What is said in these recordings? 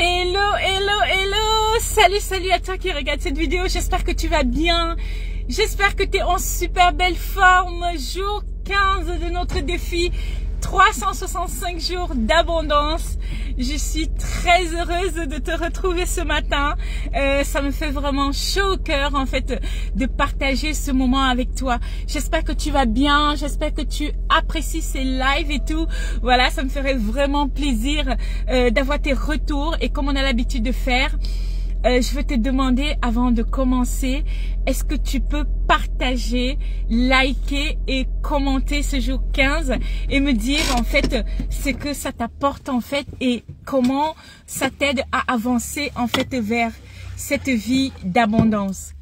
Hello, hello, hello. Salut à toi qui regarde cette vidéo. J'espère que tu vas bien. J'espère que tu es en super belle forme. Jour 15 de notre défi. 365 jours d'abondance. Je suis très heureuse de te retrouver ce matin. Ça me fait vraiment chaud au cœur en fait de partager ce moment avec toi. J'espère que tu vas bien, j'espère que tu apprécies ces lives et tout. Voilà, ça me ferait vraiment plaisir d'avoir tes retours et comme on a l'habitude de faire. Je veux te demander avant de commencer, est-ce que tu peux partager, liker et commenter ce jour 15 et me dire en fait ce que ça t'apporte en fait et comment ça t'aide à avancer en fait vers cette vie d'abondance.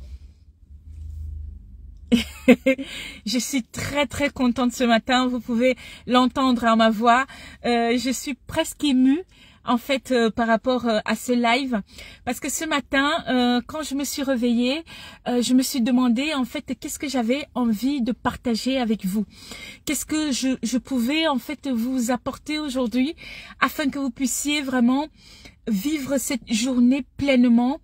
Je suis très contente ce matin, vous pouvez l'entendre à ma voix, je suis presque émue. En fait, par rapport à ce live, parce que ce matin, quand je me suis réveillée, je me suis demandé en fait qu'est-ce que j'avais envie de partager avec vous, qu'est-ce que je pouvais en fait vous apporter aujourd'hui, afin que vous puissiez vraiment vivre cette journée pleinement,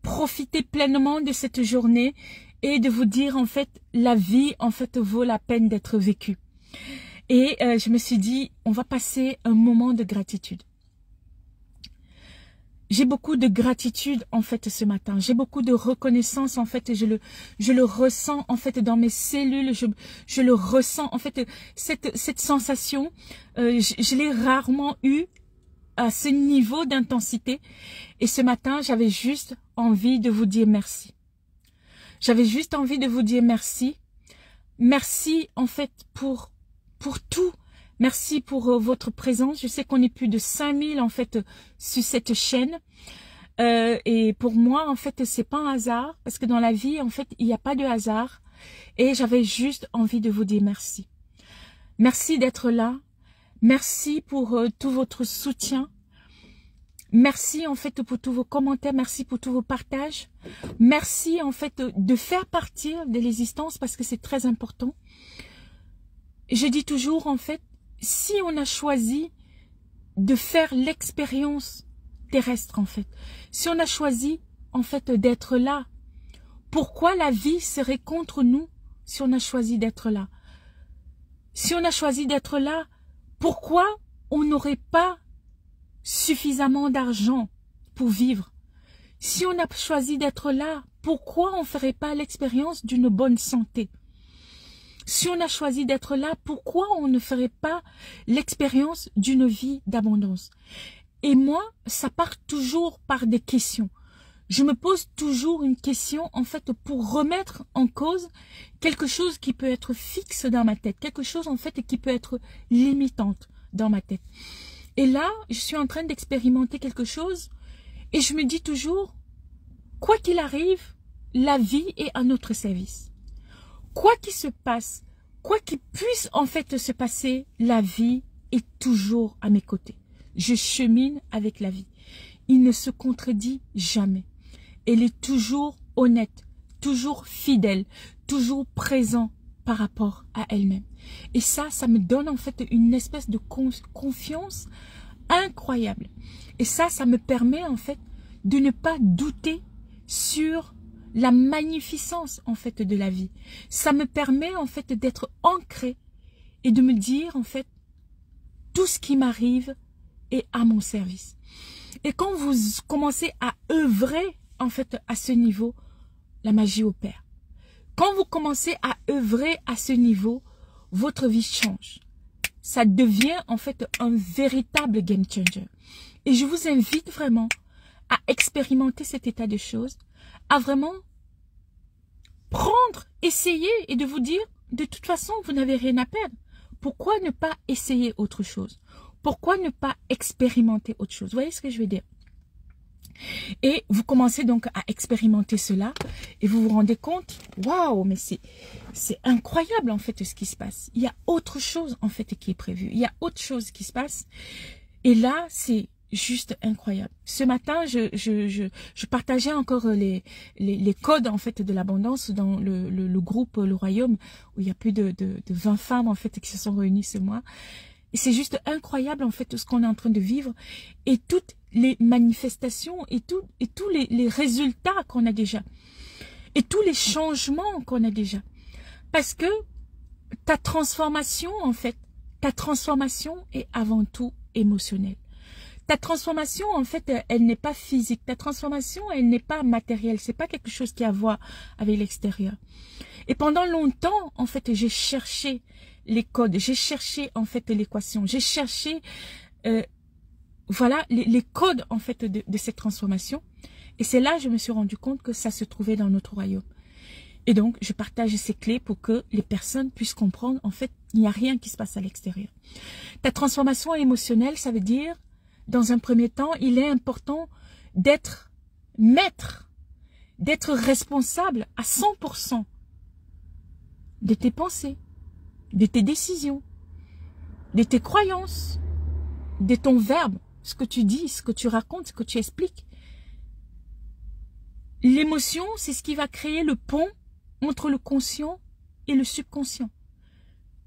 profiter pleinement de cette journée et de vous dire en fait la vie en fait vaut la peine d'être vécue. Et je me suis dit on va passer un moment de gratitude. J'ai beaucoup de gratitude en fait ce matin. J'ai beaucoup de reconnaissance en fait. Je le ressens en fait dans mes cellules. Je le ressens en fait cette sensation. Je l'ai rarement eu à ce niveau d'intensité. Et ce matin, j'avais juste envie de vous dire merci. J'avais juste envie de vous dire merci. Merci en fait pour tout. Merci pour votre présence. Je sais qu'on est plus de 5000 en fait sur cette chaîne. Et pour moi, en fait, c'est pas un hasard. Parce que dans la vie, en fait, il n'y a pas de hasard. Et j'avais juste envie de vous dire merci. Merci d'être là. Merci pour tout votre soutien. Merci en fait pour tous vos commentaires. Merci pour tous vos partages. Merci en fait de faire partir de l'existence parce que c'est très important. Je dis toujours en fait, si on a choisi de faire l'expérience terrestre en fait, si on a choisi en fait d'être là, pourquoi la vie serait contre nous si on a choisi d'être là? Si on a choisi d'être là, pourquoi on n'aurait pas suffisamment d'argent pour vivre? Si on a choisi d'être là, pourquoi on ne ferait pas l'expérience d'une bonne santé? Si on a choisi d'être là, pourquoi on ne ferait pas l'expérience d'une vie d'abondance? Et moi, ça part toujours par des questions. Je me pose toujours une question, en fait, pour remettre en cause quelque chose qui peut être fixe dans ma tête, quelque chose, en fait, qui peut être limitante dans ma tête. Et là, je suis en train d'expérimenter quelque chose et je me dis toujours, quoi qu'il arrive, la vie est à notre service. Quoi qu'il se passe, quoi qu'il puisse en fait se passer, la vie est toujours à mes côtés. Je chemine avec la vie. Il ne se contredit jamais. Elle est toujours honnête, toujours fidèle, toujours présent par rapport à elle-même. Et ça me donne en fait une espèce de confiance incroyable. Et ça me permet en fait de ne pas douter sur la magnificence en fait de la vie. Ça me permet en fait d'être ancré et de me dire en fait tout ce qui m'arrive est à mon service. Et quand vous commencez à œuvrer en fait à ce niveau, la magie opère. Quand vous commencez à œuvrer à ce niveau, votre vie change. Ça devient en fait un véritable game changer. Et je vous invite vraiment à expérimenter cet état de choses, à vraiment prendre, essayer et de vous dire, de toute façon, vous n'avez rien à perdre. Pourquoi ne pas essayer autre chose? Pourquoi ne pas expérimenter autre chose? Vous voyez ce que je veux dire? Et vous commencez donc à expérimenter cela et vous vous rendez compte, waouh, mais c'est incroyable en fait ce qui se passe. Il y a autre chose en fait qui est prévu. Il y a autre chose qui se passe. Et là, c'est juste incroyable. Ce matin, je partageais encore les codes en fait de l'abondance dans le groupe Le Royaume où il y a plus de 20 femmes en fait qui se sont réunies ce mois. Et c'est juste incroyable en fait ce qu'on est en train de vivre et toutes les manifestations et tous les résultats qu'on a déjà. Et tous les changements qu'on a déjà. Parce que ta transformation, en fait, ta transformation est avant tout émotionnelle. Ta transformation, en fait, elle n'est pas physique. Ta transformation, elle n'est pas matérielle. C'est pas quelque chose qui a à voir avec l'extérieur. Et pendant longtemps, en fait, j'ai cherché les codes. J'ai cherché, en fait, l'équation. J'ai cherché, voilà, les codes, en fait, de cette transformation. Et c'est là que je me suis rendu compte que ça se trouvait dans notre royaume. Et donc, je partage ces clés pour que les personnes puissent comprendre, en fait, il n'y a rien qui se passe à l'extérieur. Ta transformation émotionnelle, ça veut dire, dans un premier temps, il est important d'être maître, d'être responsable à 100% de tes pensées, de tes décisions, de tes croyances, de ton verbe, ce que tu dis, ce que tu racontes, ce que tu expliques. L'émotion, c'est ce qui va créer le pont entre le conscient et le subconscient.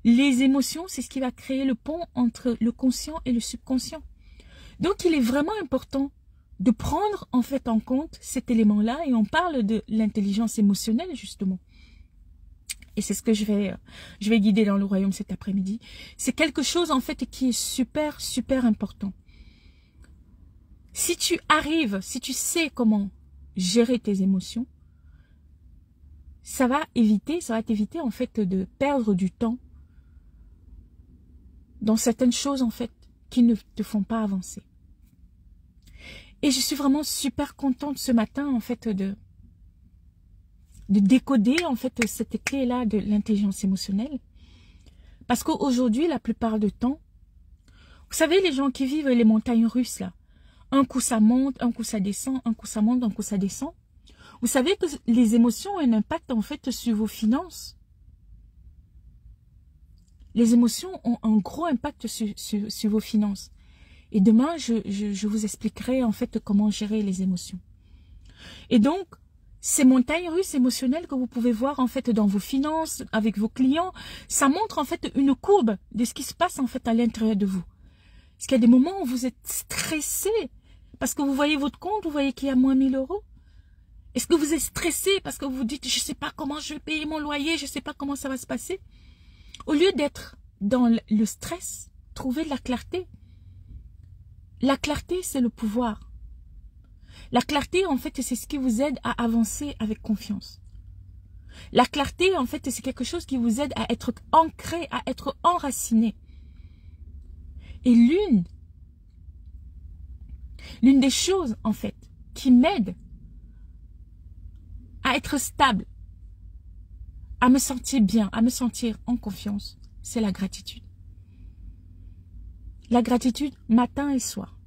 Les émotions, c'est ce qui va créer le pont entre le conscient et le subconscient. Donc, il est vraiment important de prendre en fait en compte cet élément-là et on parle de l'intelligence émotionnelle justement. Et c'est ce que je vais guider dans le royaume cet après-midi. C'est quelque chose en fait qui est super, super important. Si tu arrives, si tu sais comment gérer tes émotions, ça va t'éviter en fait de perdre du temps dans certaines choses en fait qui ne te font pas avancer. Et je suis vraiment super contente ce matin en fait de décoder en fait cette clé-là de l'intelligence émotionnelle. Parce qu'aujourd'hui, la plupart du temps, vous savez les gens qui vivent les montagnes russes là, un coup ça monte, un coup ça descend, un coup ça monte, un coup ça descend. Vous savez que les émotions ont un impact en fait sur vos finances. Les émotions ont un gros impact sur vos finances. Et demain, je vous expliquerai en fait comment gérer les émotions. Et donc, ces montagnes russes émotionnelles que vous pouvez voir en fait dans vos finances, avec vos clients, ça montre en fait une courbe de ce qui se passe en fait à l'intérieur de vous. Parce qu'il y a des moments où vous êtes stressé parce que vous voyez votre compte, vous voyez qu'il y a moins 1000 €. Est-ce que vous êtes stressé parce que vous vous dites, je ne sais pas comment je vais payer mon loyer, je ne sais pas comment ça va se passer? Au lieu d'être dans le stress, trouvez de la clarté. La clarté, c'est le pouvoir. La clarté, en fait, c'est ce qui vous aide à avancer avec confiance. La clarté, en fait, c'est quelque chose qui vous aide à être ancré, à être enraciné. Et l'une des choses, en fait, qui m'aide à être stable, à me sentir bien, à me sentir en confiance, c'est la gratitude. La gratitude matin et soir.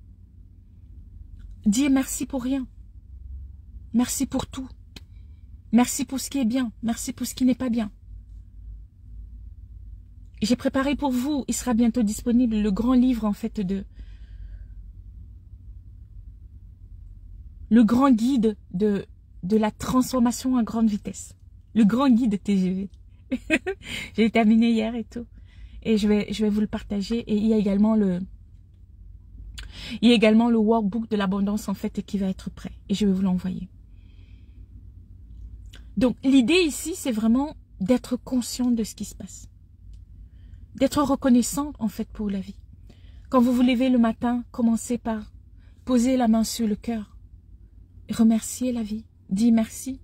Dire merci pour rien. Merci pour tout. Merci pour ce qui est bien. Merci pour ce qui n'est pas bien. J'ai préparé pour vous, il sera bientôt disponible, le grand livre en fait le grand guide de la transformation à grande vitesse. Le grand guide TGV. J'ai terminé hier et tout. Et je vais vous le partager. Et il y a également le workbook de l'abondance en fait qui va être prêt. Et je vais vous l'envoyer. Donc l'idée ici, c'est vraiment d'être conscient de ce qui se passe. D'être reconnaissant en fait pour la vie. Quand vous vous levez le matin, commencez par poser la main sur le cœur. Remercier la vie. Dis merci.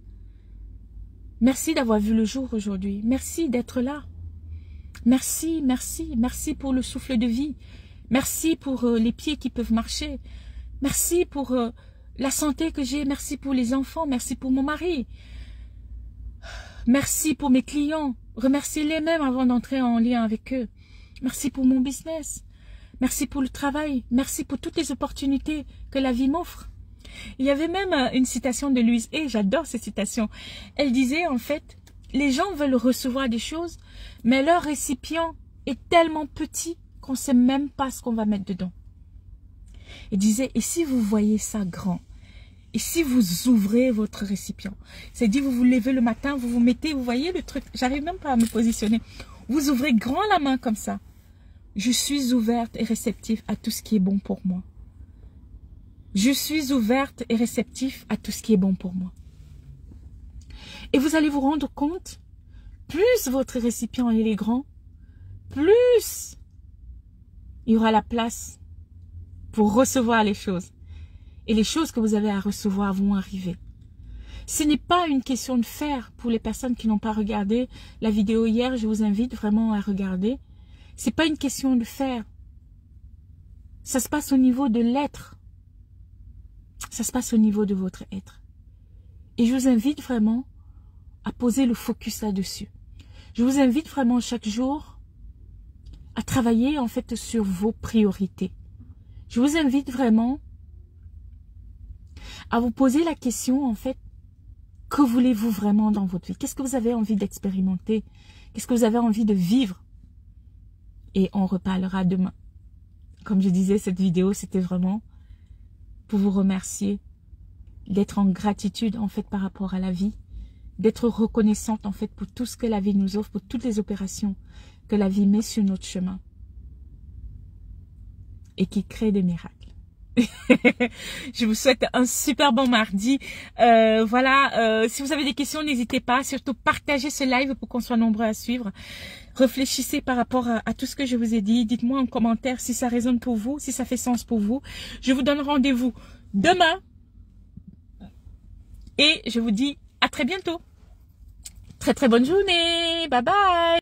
Merci d'avoir vu le jour aujourd'hui. Merci d'être là. Merci, merci, merci pour le souffle de vie. Merci pour les pieds qui peuvent marcher. Merci pour la santé que j'ai. Merci pour les enfants. Merci pour mon mari. Merci pour mes clients. Remerciez-les même avant d'entrer en lien avec eux. Merci pour mon business. Merci pour le travail. Merci pour toutes les opportunités que la vie m'offre. Il y avait même une citation de Louise Hay, j'adore cette citation. Elle disait en fait, les gens veulent recevoir des choses, mais leur récipient est tellement petit qu'on ne sait même pas ce qu'on va mettre dedans. Elle disait, et si vous voyez ça grand, et si vous ouvrez votre récipient, c'est-à-dire vous vous levez le matin, vous vous mettez, vous voyez le truc, j'arrive même pas à me positionner, vous ouvrez grand la main comme ça. Je suis ouverte et réceptive à tout ce qui est bon pour moi. Je suis ouverte et réceptif à tout ce qui est bon pour moi. Et vous allez vous rendre compte, plus votre récipient il est grand, plus il y aura la place pour recevoir les choses. Et les choses que vous avez à recevoir vont arriver. Ce n'est pas une question de faire. Pour les personnes qui n'ont pas regardé la vidéo hier, je vous invite vraiment à regarder. Ce n'est pas une question de faire. Ça se passe au niveau de l'être. Ça se passe au niveau de votre être. Et je vous invite vraiment à poser le focus là-dessus. Je vous invite vraiment chaque jour à travailler en fait sur vos priorités. Je vous invite vraiment à vous poser la question en fait, que voulez-vous vraiment dans votre vie? Qu'est-ce que vous avez envie d'expérimenter? Qu'est-ce que vous avez envie de vivre? Et on reparlera demain. Comme je disais, cette vidéo, c'était vraiment pour vous remercier, d'être en gratitude en fait par rapport à la vie, d'être reconnaissante en fait pour tout ce que la vie nous offre, pour toutes les opérations que la vie met sur notre chemin et qui crée des miracles. Je vous souhaite un super bon mardi. Voilà, si vous avez des questions, n'hésitez pas. Surtout, partagez ce live pour qu'on soit nombreux à suivre. Réfléchissez par rapport à tout ce que je vous ai dit. Dites-moi en commentaire si ça résonne pour vous, si ça fait sens pour vous. Je vous donne rendez-vous demain. Et je vous dis à très bientôt. Très très bonne journée. Bye bye.